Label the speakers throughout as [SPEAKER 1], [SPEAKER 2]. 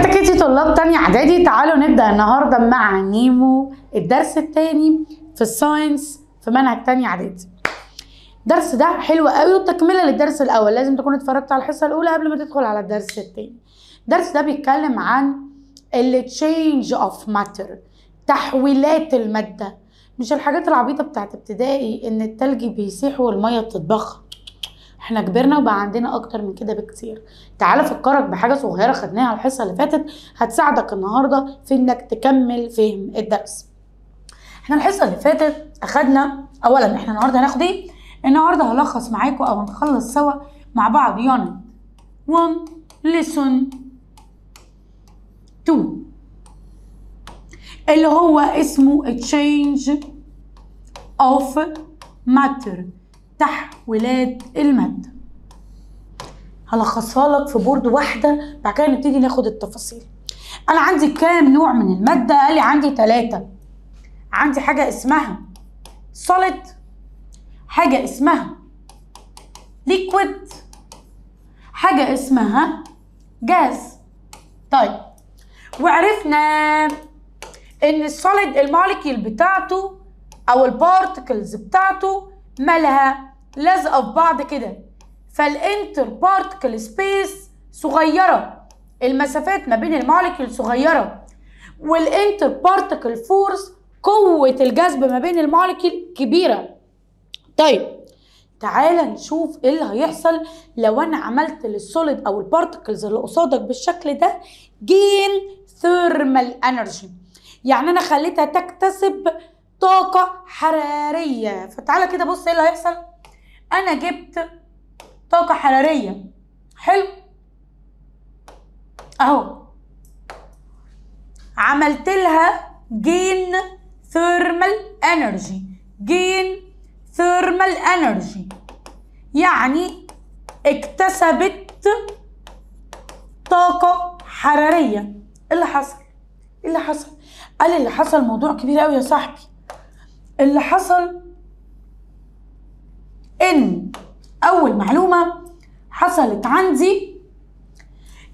[SPEAKER 1] ازيكم طلاب تانية اعدادي. تعالوا نبدأ النهاردة مع نيمو الدرس التاني في الساينس في منهج تانية اعدادي. الدرس ده حلو قوي وتكملة للدرس الاول، لازم تكون اتفرجت على الحصة الاولى قبل ما تدخل على الدرس التاني. الدرس ده بيتكلم عن change of matter، تحويلات المادة، مش الحاجات العبيطة بتاعت ابتدائي ان التلج بيسيح والمية بتتبخر. احنا كبرنا وبقى عندنا اكتر من كده بكتير. تعال افكرك بحاجه صغيره خدناها الحصه اللي فاتت هتساعدك النهارده في انك تكمل فهم الدرس. احنا الحصه اللي فاتت اخدنا اولا احنا النهارده هناخد ايه؟ النهارده هلخص معاكم او نخلص سوا مع بعض يونت 1 lesson 2 اللي هو اسمه change of matter، تحويلات المادة. هلخصها لك في بورد واحدة، بعد كده نبتدي ناخد التفاصيل. أنا عندي كام نوع من المادة؟ قال لي عندي 3. عندي حاجة اسمها solid، حاجة اسمها liquid، حاجة اسمها gas. طيب، وعرفنا إن السوليد الموليكيول بتاعته أو البارتكلز بتاعته مالها لازقه في بعض كده، فالانتر بارتكل سبيس صغيره، المسافات ما بين الموليكيول صغيره، والانتر بارتكل فورس قوه الجذب ما بين الموليكيول كبيره. طيب تعالى نشوف ايه اللي هيحصل لو انا عملت للسوليد او البارتكلز اللي قصادك بالشكل ده جين ثيرمال انرجي، يعني انا خليتها تكتسب طاقة حرارية. فتعالى كده بص ايه اللي هيحصل. انا جبت طاقة حرارية، حلو اهو، عملت لها جين ثيرمال انرجي. جين ثيرمال انرجي يعني اكتسبت طاقة حرارية. ايه اللي حصل؟ ايه اللي حصل؟ قال اللي حصل موضوع كبير قوي يا صاحبي. اللي حصل ان اول معلومة حصلت عندي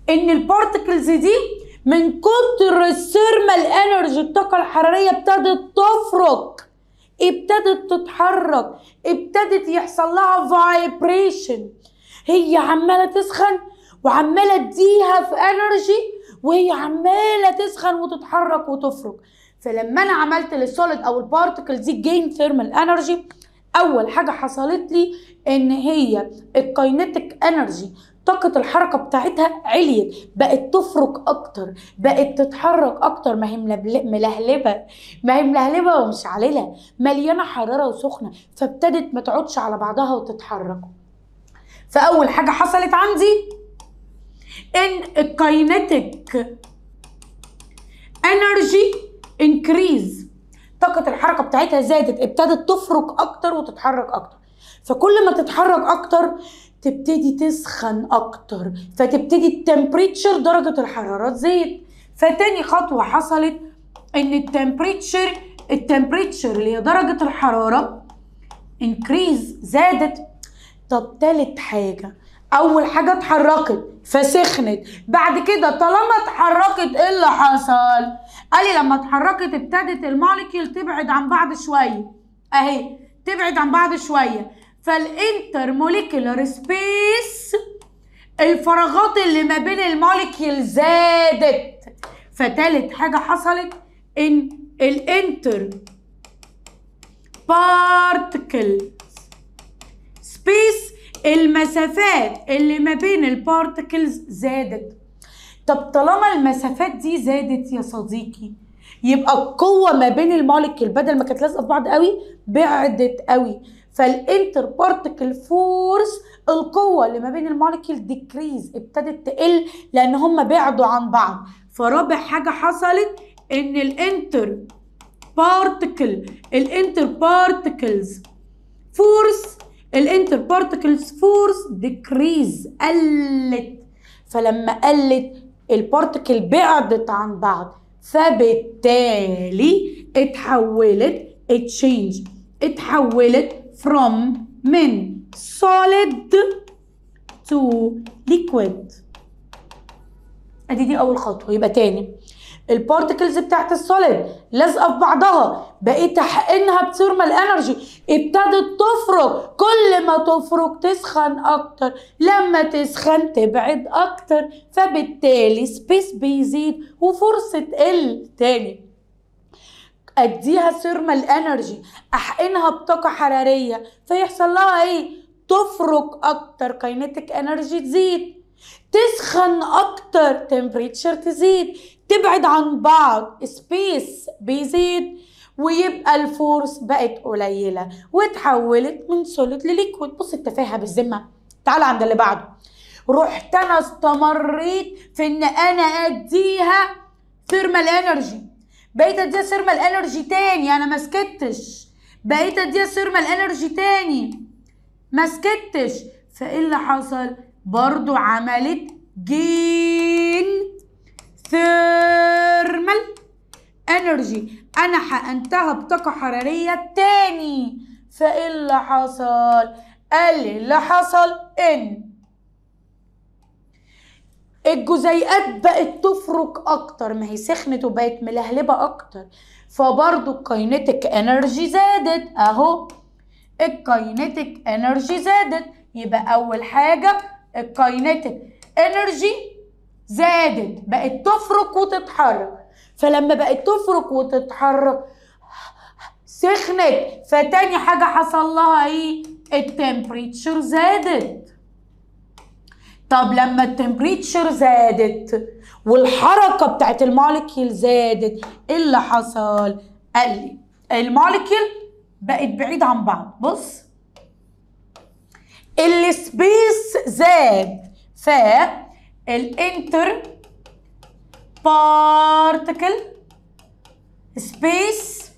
[SPEAKER 1] ان البارتكلز دي من كتر الثيرمال انرجي الطاقة الحرارية ابتدت تفرك، ابتدت تتحرك، ابتدت يحصل لها فايبريشن. هي عمالة تسخن وعمالة تديها في انرجي، وهي عمالة تسخن وتتحرك وتفرك. فلما انا عملت للسوليد او البارتكل دي جين ثيرمال انرجي، اول حاجه حصلت لي ان هي الكاينيتيك انرجي، طاقه الحركه بتاعتها عليت، بقت تفرك اكتر، بقت تتحرك اكتر. ما هي ملهلبه ومش عليلة، مليانه حراره وسخنه، فابتدت ما تقعدش على بعضها وتتحرك. فاول حاجه حصلت عندي ان الكاينيتيك انرجي انكريز، طاقة الحركة بتاعتها زادت، ابتدت تفرك اكتر وتتحرك اكتر. فكل ما تتحرك اكتر تبتدي تسخن اكتر، فتبتدي التمبريتشر درجة الحرارة تزيد. فتاني خطوة حصلت ان التمبريتشر اللي هي درجة الحرارة انكريز، زادت. طب تالت حاجة، اول حاجة اتحركت فسخنت، بعد كده طالما اتحركت ايه اللي حصل؟ قال لي لما اتحركت ابتدت الموليكيول تبعد عن بعض شويه، اهي تبعد عن بعض شويه، فالانتر موليكولار سبيس، الفراغات اللي ما بين الموليكيول زادت. فتالت حاجه حصلت ان الانتر بارتكل سبيس، المسافات اللي ما بين البارتكلز زادت. طب طالما المسافات دي زادت يا صديقي، يبقى القوة ما بين الموليكيول بدل ما كانت لازقة في بعض قوي بعدت قوي، فالانتر بارتكل فورس، القوة اللي ما بين الموليكيول ديكريز، ابتدت تقل لان هم بعدوا عن بعض. فرابع حاجة حصلت ان الانتر بارتكلز فورس ديكريز، قلت. فلما قلت البارتكل بعدت عن بعض، فبالتالي اتحولت من solid to liquid. ادي دي اول خطوه. يبقى تاني البارتكلز بتاعت السوليد لازقه في بعضها، بقيت احقنها بثيرمال انرجي، ابتدت تفرك، كل ما تفرك تسخن اكتر، لما تسخن تبعد اكتر، فبالتالي سبيس بيزيد وفرصه تقل. تاني اديها ثيرمال انرجي، احقنها بطاقه حراريه، فيحصل لها ايه؟ تفرك اكتر، كاينيتيك انرجي تزيد، تسخن اكتر، تمبريتشر تزيد، تبعد عن بعض، سبيس بيزيد، ويبقى الفورس بقت قليله واتحولت من سوليد لليكويد. بص التفاهه بالذمه. تعال عند اللي بعده. رحت انا استمريت في ان انا اديها ثيرمال انرجي، بقيت اديها ثيرمال انرجي تاني، انا ما سكتش، بقيت اديها ثيرمال انرجي تاني ما سكتش، فايه اللي حصل؟ برضو عملت جين ثيرمال انرجي، انا حقنتها بطاقه حراريه تاني، فايه اللي حصل؟ قال لي اللي حصل ان الجزيئات بقت تفرك اكتر، ما هي سخنت وبقت ملهلبه اكتر، فبرضو الكاينيتيك انرجي زادت. اهو الكاينيتيك انرجي زادت. يبقى اول حاجه الكاينيتيك انرجي زادت، بقت تفرك وتتحرك، فلما بقت تفرك وتتحرك سخنت، فتاني حاجه حصل لها ايه؟ التمبريتشر زادت. طب لما التمبريتشر زادت والحركه بتاعت الموليكيول زادت، ايه اللي حصل؟ قال لي الموليكيول بقت بعيده عن بعض. بص السبيس زاد، فالانتر بارتكل سبيس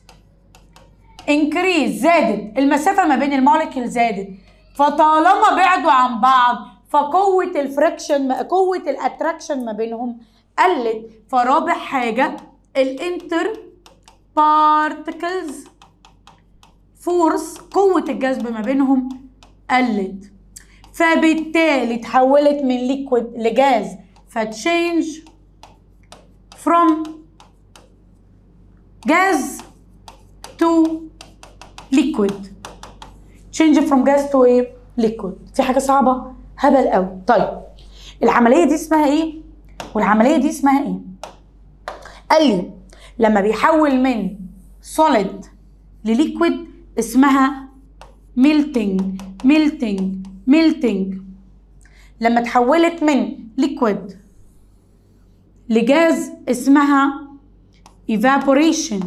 [SPEAKER 1] انكريز، زادت المسافه ما بين الموليكيول زادت، فطالما بعدوا عن بعض فقوه الفريكشن، قوه الاتراكشن ما بينهم قلت. فرابع حاجه الانتر بارتكلز فورس، قوه الجذب ما بينهم قلت، فبالتالي اتحولت من ليكويد لجاز، فتشينج from gas to liquid. change from gas to ايه؟ liquid. في حاجة صعبة؟ هبل قوي. طيب العملية دي اسمها ايه؟ والعملية دي اسمها ايه؟ قال لي لما بيحول من solid لليكويد اسمها melting. لما تحولت من liquid لجاز اسمها evaporation.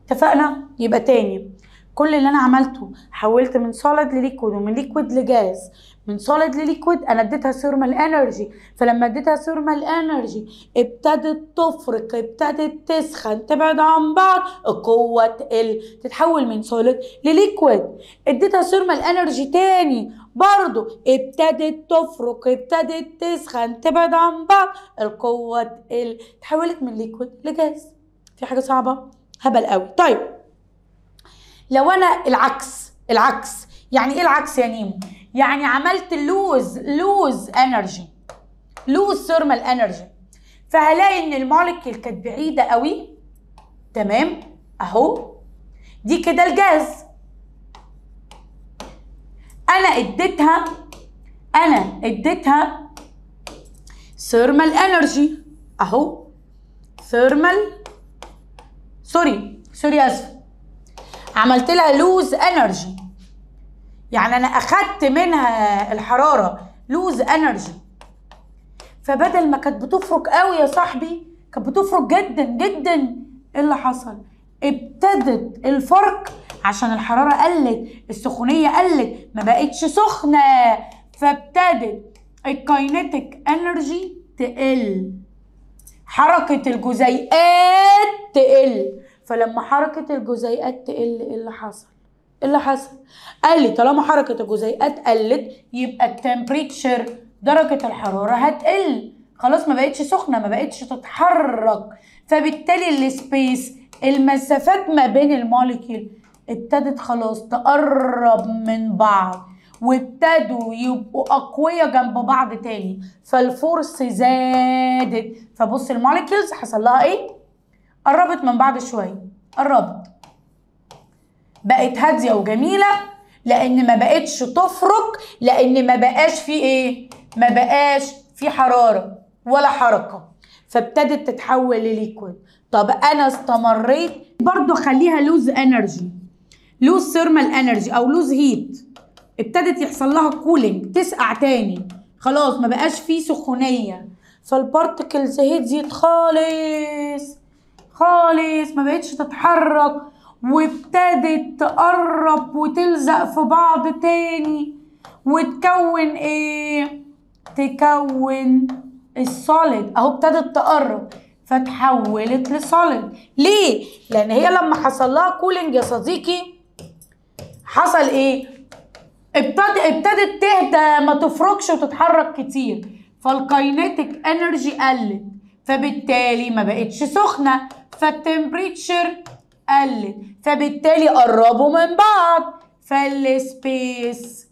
[SPEAKER 1] اتفقنا؟ يبقى تاني كل اللي انا عملته حولت من solid لليكويد ومن liquid لجاز. من solid لليكويد انا اديتها ثيرمال انرجي، فلما اديتها ثيرمال انرجي ابتدت تفرك، ابتدت تسخن، تبعد عن بعض، القوه تقل، تتحول من solid لليكويد. اديتها ثيرمال انرجي تاني برضو ابتدت تفرك، ابتدت تسخن، تبعد عن بعض، القوه تقل، تحولت من ليكويد لجاز. في حاجه صعبه؟ هبل قوي. طيب لو انا العكس يعني ايه العكس يا نيمو؟ يعني عملت لوز انرجي، لوز ثيرمال انرجي، فهلاقي ان الموليكيول كانت بعيده قوي. تمام اهو دي كده الجاز، انا اديتها ثيرمال انرجي اهو، ثيرمال سوري اسف، عملت لها لوز انرجي، يعني انا اخدت منها الحراره لوز انرجي، فبدل ما كانت بتفرق قوي يا صاحبي كانت بتفرق جدا جدا، ايه اللي حصل؟ ابتدت الفرق عشان الحراره قلت، السخونيه قلت، ما بقتش سخنه، فابتدت الكاينيتيك انرجي تقل، حركه الجزيئات تقل. فلما حركه الجزيئات تقل ايه اللي حصل؟ قال لي طالما حركه الجزيئات قلت يبقى التمبريتشر درجه الحراره هتقل، خلاص ما بقتش سخنه، ما بقتش تتحرك، فبالتالي السبيس، المسافات ما بين الموليكيول ابتدت خلاص تقرب من بعض، وابتدوا يبقوا اقوياء جنب بعض تاني، فالفورس زادت. فبص الموليكيولز حصل لها ايه؟ قربت من بعض شويه، قربت، بقت هاديه وجميله، لان ما بقتش تفرك، لان ما بقاش في ايه؟ ما بقاش في حراره ولا حركه، فابتدت تتحول لليكويد. طب انا استمريت برضو اخليها لوز انرجي، لوز ثيرمال انرجي او لوز هيت، ابتدت يحصل لها كولينج، تسقع تاني، خلاص ما بقاش فيه سخونيه، فالبارتكلز هديت خالص خالص، ما بقتش تتحرك، وابتدت تقرب وتلزق في بعض تاني وتكون ايه؟ تكون السوليد اهو، ابتدت تقرب فتحولت لسوليد. ليه؟ لان هي لما حصل لها كولينج يا صديقي حصل ايه؟ ابتدت تهدى، ما تفركش وتتحرك كتير، فالكاينيتيك انرجي قلت، فبالتالي ما بقتش سخنه، فالتمبريتشر قلت، فبالتالي قربوا من بعض، فالسبيس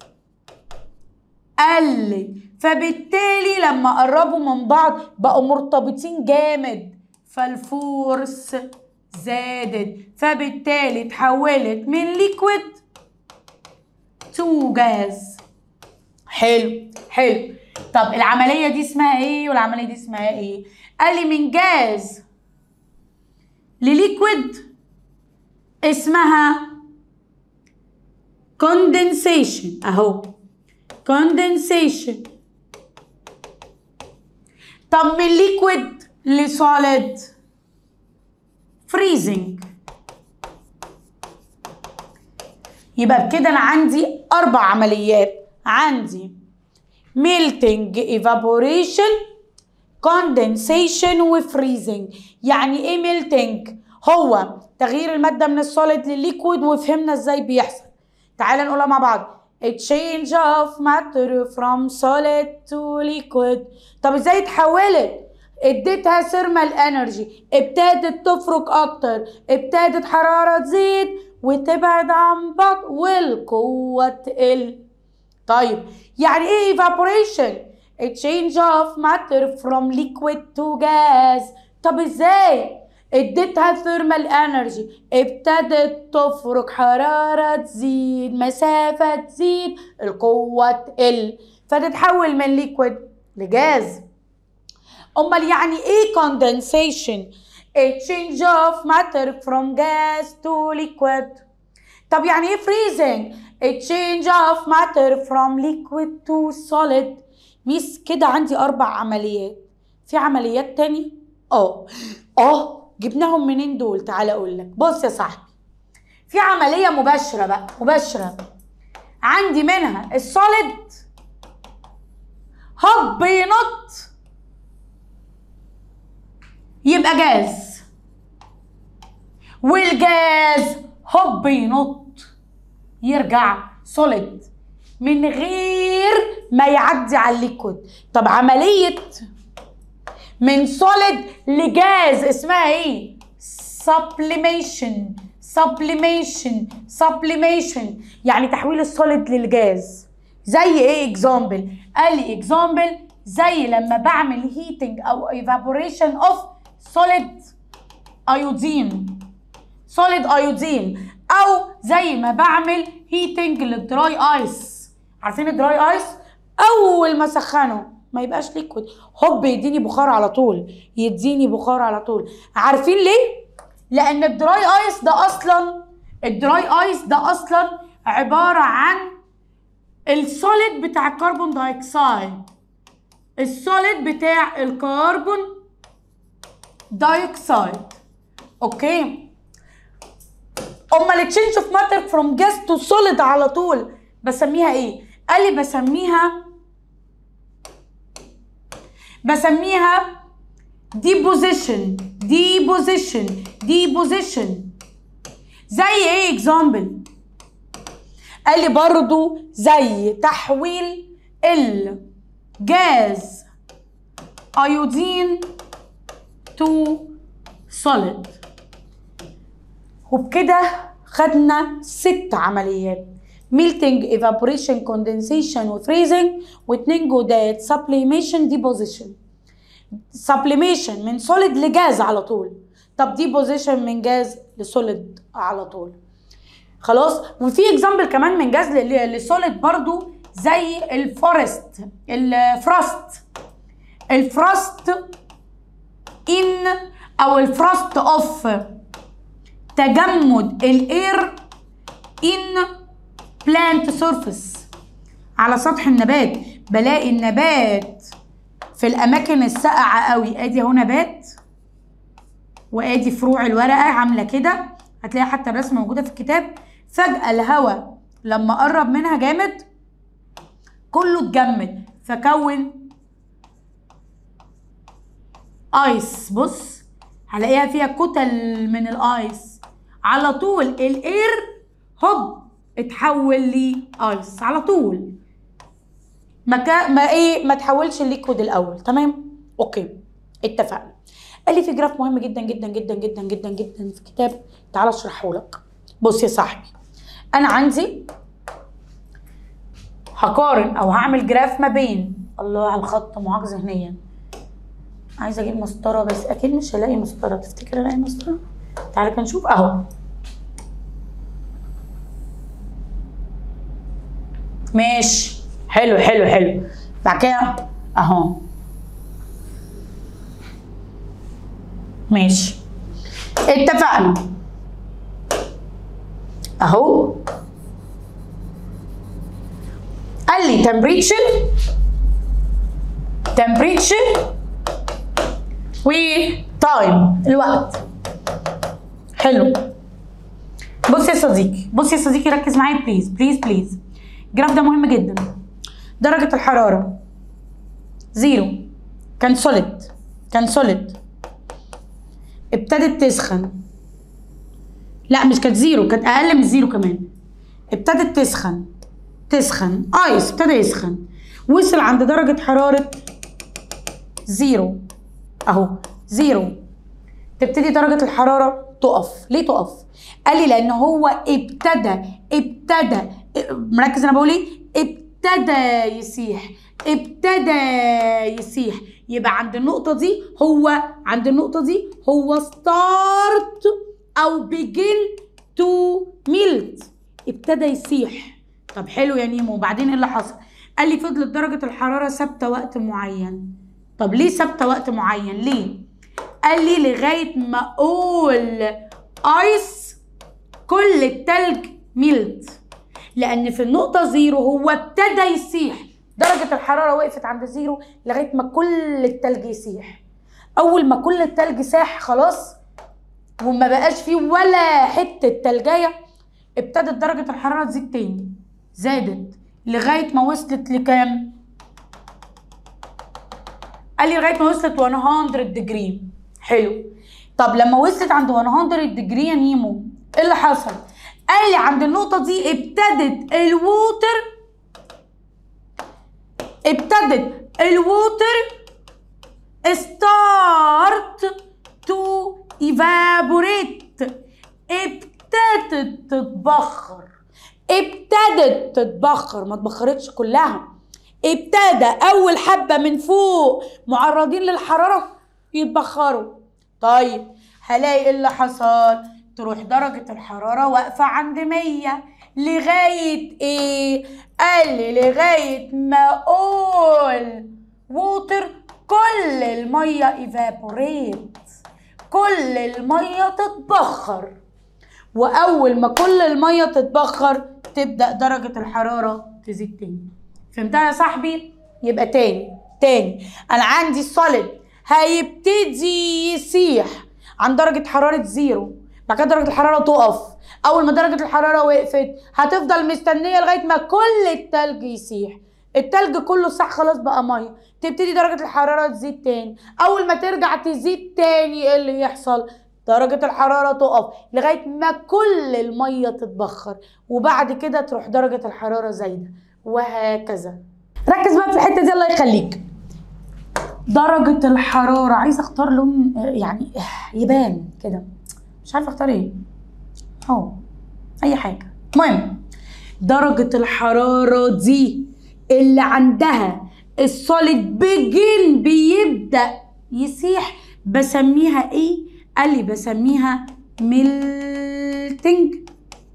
[SPEAKER 1] قلت، فبالتالي لما قربوا من بعض بقوا مرتبطين جامد، فالفورس زادت، فبالتالي اتحولت من ليكويد تو جاز. حلو حلو. طب العمليه دي اسمها ايه والعمليه دي اسمها ايه؟ قال لي من جاز لليكويد اسمها condensation اهو، condensation. طب من ليكويد لسوليد freezing. يبقى بكده انا عندي 4 عمليات، عندي melting evaporation condensation وفريزنج. يعني ايه melting؟ هو تغيير المادة من السوليد للليكويد، وفهمنا ازاي بيحصل. تعالى نقولها مع بعض. A change of matter from solid to liquid. طب ازاي اتحولت؟ اديتها ثيرمال انرجي، ابتدت تفرك اكتر، ابتدت حرارة تزيد وتبعد عن بعض والقوة تقل. طيب يعني ايه evaporation؟ A change of matter from liquid to gas. طب ازاي؟ اديتها ثيرمال انرجي، ابتدت تفرك، حرارة تزيد، مسافة تزيد، القوة تقل، فتتحول من ليكويد لجاز. امال يعني ايه condensation؟ A change of matter from gas to liquid. طب يعني ايه freezing؟ A change of matter from liquid to solid. ميس كده عندي 4 عمليات، في عمليات تانية؟ جبناهم منين دول؟ تعالى اقول لك. بص يا صاحبي، في عملية مباشرة بقى، مباشرة، عندي منها السوليد هوب ينط يبقى جاز، والجاز هوب ينط يرجع سوليد من غير ما يعدي على الليكويد. طب عملية من سوليد لجاز اسمها ايه؟ sublimation. يعني تحويل السوليد للجاز. زي ايه اكزامبل؟ قال لي اكزامبل زي لما بعمل هيتنج او evaporation of solid iodine، او زي ما بعمل هيتنج للدراي ايس. عارفين الدراي ايس؟ اول ما سخنه ما يبقاش ليكويد، هوب يديني بخار على طول، يديني بخار على طول. عارفين ليه؟ لان الدراي ايس ده اصلا عباره عن السوليد بتاع الكربون دايوكسيد، السوليد بتاع الكربون دايوكسيد. اوكي، امال التشينج اوف ماتر فروم جاز تو سوليد على طول بسميها ايه؟ قال لي بسميها deposition. زي ايه اكزامبل؟ قال لي برضو زي تحويل الجاز ايودين تو سوليد. وبكده خدنا 6 عمليات. ميلتنج، ايفابوريشن، كوندنسيشن وفريزنج. واتنين جداد سبليميشن، ديبوزيشن. سبليميشن من سوليد لجاز على طول، طب ديبوزيشن من جاز لسوليد على طول. خلاص. وفي اكزامبل كمان من جاز لسوليد برضو زي الفورست، الفراست ان او الفراست اوف تجمد الاير ان بلانت سيرفيس، على سطح النبات. بلاقي النبات في الاماكن الساقعه قوي، ادي اهو نبات وادي فروع الورقه عامله كده، هتلاقي حتى الرسمه موجوده في الكتاب. فجاه الهواء لما قرب منها جامد كله اتجمد فكون ايس. بص هلاقيها فيها كتل من الايس، على طول الاير هوب اتحول لايس على طول، ما تحولش الليكويد الاول. تمام اوكي اتفقنا. قال لي في جراف مهم جدا جدا جدا جدا جدا جدا في الكتاب، تعال اشرحه لك. بص يا صاحبي، انا عندي هقارن او هعمل جراف ما بين، الله على الخط، معاق ذهنيا، عايزه اجيب مسطره بس اكيد مش هلاقي مسطره. تفتكر الاقي مسطره؟ تعالى كده نشوف اهو. ماشي حلو حلو حلو. بعد كده اهو ماشي اتفقنا اهو. قال لي temperature وتايم، الوقت. حلو. بص يا صديقي ركز معايا بليز بليز بليز. الجراف ده مهم جدا. درجة الحرارة 0 كان سوليد ابتدت تسخن، لا مش كانت 0، كانت اقل من 0 كمان. ابتدت تسخن ايس، ابتدى يسخن، وصل عند درجة حرارة 0 اهو 0. تبتدي درجة الحرارة تقف. ليه تقف؟ قال لي لان هو ابتدى مركز انا بقول ايه؟ ابتدى يسيح. يبقى عند النقطة دي هو start او begin to melt، ابتدى يسيح. طب حلو يا نيمو، وبعدين ايه اللي حصل؟ قال لي فضلت درجة الحرارة ثابتة وقت معين. طب ليه ثابتة وقت معين؟ ليه؟ قال لي لغاية ما اقول ايس كل التلج ميلت، لان في النقطة 0 هو ابتدى يسيح، درجة الحرارة وقفت عند 0 لغاية ما كل التلج يسيح. اول ما كل التلج ساح خلاص وما بقاش فيه ولا حتة تلجاية، ابتدت درجة الحرارة تزيد تاني، زادت لغاية ما وصلت لكام؟ قال لي لغاية ما وصلت 100 ديجري. حلو. طب لما وصلت عند 100 ديجري يا نيمو ايه اللي حصل؟ قال لي عند النقطة دي ابتدت الووتر start to evaporate، ابتدت تتبخر، ما اتبخرتش كلها، ابتدى اول حبة من فوق معرضين للحرارة يتبخروا. طيب هلاقي ايه اللي حصل؟ تروح درجة الحرارة واقفة عند 100 لغاية ايه؟ قال لي لغاية ما اقول ووتر كل المية ايفابوريت، كل المية تتبخر. واول ما كل المية تتبخر تبدأ درجة الحرارة تزيد تاني. فهمتها يا صاحبي؟ يبقى تاني انا عندي السوليد هيبتدي يسيح عند درجة حرارة 0، بعد كده درجة الحرارة تقف. أول ما درجة الحرارة وقفت هتفضل مستنية لغاية ما كل التلج يسيح، التلج كله ساح خلاص بقى مية، تبتدي درجة الحرارة تزيد تاني. أول ما ترجع تزيد تاني إيه اللي يحصل؟ درجة الحرارة تقف لغاية ما كل المية تتبخر، وبعد كده تروح درجة الحرارة زايدة، وهكذا. ركز بقى في الحتة دي الله يخليك. درجة الحرارة عايزة اختار لون يعني يبان كده، مش عارفة اختار ايه، اهو اي حاجة. المهم درجة الحرارة دي اللي عندها السوليد بيبدأ يسيح بسميها ايه؟ قال لي بسميها ميلتنج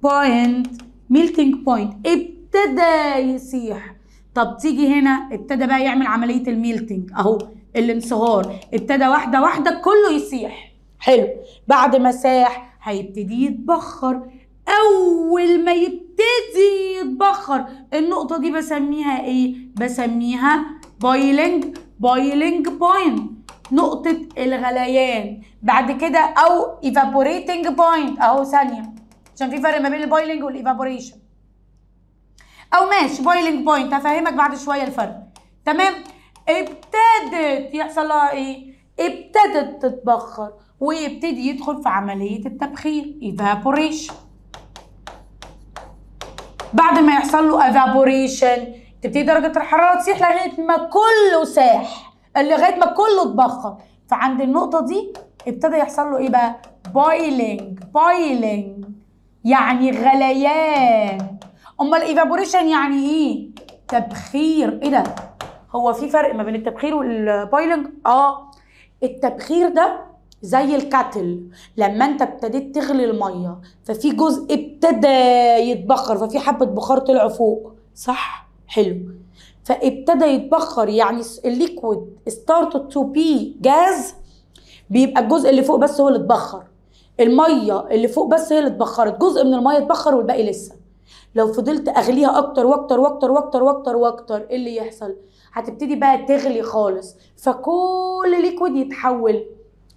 [SPEAKER 1] بوينت. ميلتنج بوينت ابتدى يسيح. طب تيجي هنا ابتدى بقى يعمل عملية الميلتنج اهو، الانصهار ابتدى واحدة واحدة كله يسيح. حلو. بعد ما ساح هيبتدي يتبخر. اول ما يبتدي يتبخر النقطة دي بسميها ايه؟ بسميها بويلنج بوينت، نقطة الغليان. بعد كده او evaporating point اهو ثانية عشان في فرق ما بين البويلنج والايفابوريشن. او ماشي بويلنج بوينت هفهمك بعد شوية الفرق. تمام. ابتدت يحصل لها ايه؟ ابتدت تتبخر ويبتدي يدخل في عملية التبخير evaporation. بعد ما يحصل له evaporation تبتدي درجة الحرارة تسيح لغاية ما كله ساح، لغاية ما كله اتبخر. فعند النقطة دي ابتدى يحصل له ايه بقى؟ boiling يعني غليان. امال الايفابوريشن يعني ايه؟ تبخير. ايه ده؟ هو في فرق ما بين التبخير والبويلنج؟ التبخير ده زي الكاتل، لما انت ابتديت تغلي الميه ففي جزء ابتدى يتبخر ففي حبه بخار طلعوا فوق، صح؟ حلو. فابتدى يتبخر يعني الليكويد started to be gas، بيبقى الجزء اللي فوق بس هو اللي اتبخر، الميه اللي فوق بس هي اللي اتبخرت، جزء من الميه اتبخر والباقي لسه. لو فضلت اغليها اكتر واكتر واكتر واكتر واكتر واكتر ايه اللي يحصل؟ هتبتدي بقى تغلي خالص فكل ليكويد يتحول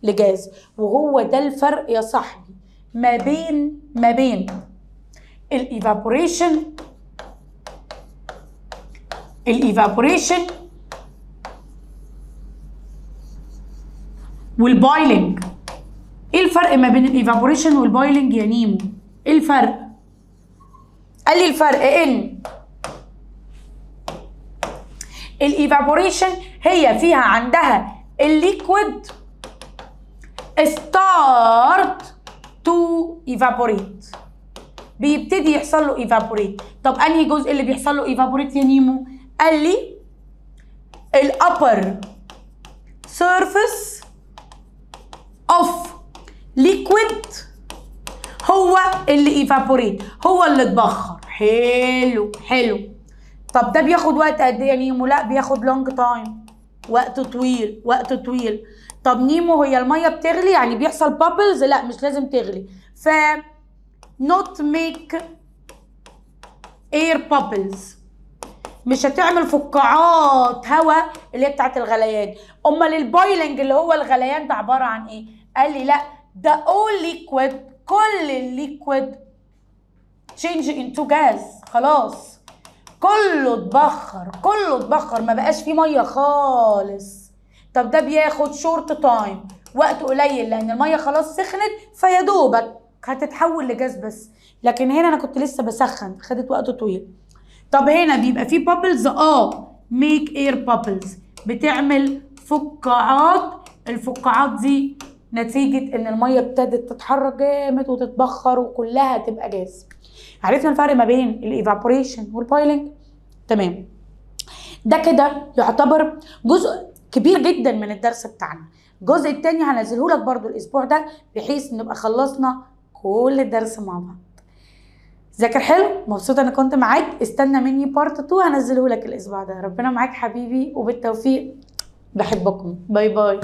[SPEAKER 1] لجاز. وهو ده الفرق يا صاحبي ما بين الايفابوريشن والبويلنج. ايه الفرق ما بين الايفابوريشن والبويلنج يا نيمو؟ ايه الفرق؟ قال لي الفرق ان الايفابوريشن هي فيها عندها الليكويد start to evaporate، بيبتدي يحصل له evaporate. طب انهي جزء اللي بيحصل له evaporate يا نيمو؟ قال لي الupper surface of liquid هو اللي evaporate، هو اللي اتبخر. حلو. طب ده بياخد وقت قد ايه يا نيمو؟ لا بياخد لونج تايم، وقت طويل. طب نيمو هي الميه بتغلي يعني بيحصل بابلز؟ لا مش لازم تغلي. ف not make air bubbles، مش هتعمل فقاعات هواء اللي هي بتاعت الغليان. امال البويلنج اللي هو الغليان ده عباره عن ايه؟ قال لي لا ده all liquid، كل الليكويد change into gas، خلاص كله اتبخر ما بقاش فيه ميه خالص. طب ده بياخد شورت تايم، وقت قليل لان الميه خلاص سخنت فيا دوبك هتتحول لجاز بس. لكن هنا انا كنت لسه بسخن خدت وقت طويل. طب هنا بيبقى فيه بابلز ميك اير بابلز، بتعمل فقاعات. الفقاعات دي نتيجه ان الميه ابتدت تتحرك جامد وتتبخر وكلها تبقى جاز. عرفنا الفرق ما بين الايفابوريشن والبويلنج؟ تمام. ده كده يعتبر جزء كبير جدا من الدرس بتاعنا. الجزء التاني هنزله لك برضو الاسبوع ده بحيث نبقى خلصنا كل الدرس مع بعض. ذاكر حلو، مبسوطه انا كنت معاك. استنى مني بارت 2 هنزله لك الاسبوع ده. ربنا معاك حبيبي وبالتوفيق، بحبكم. باي باي.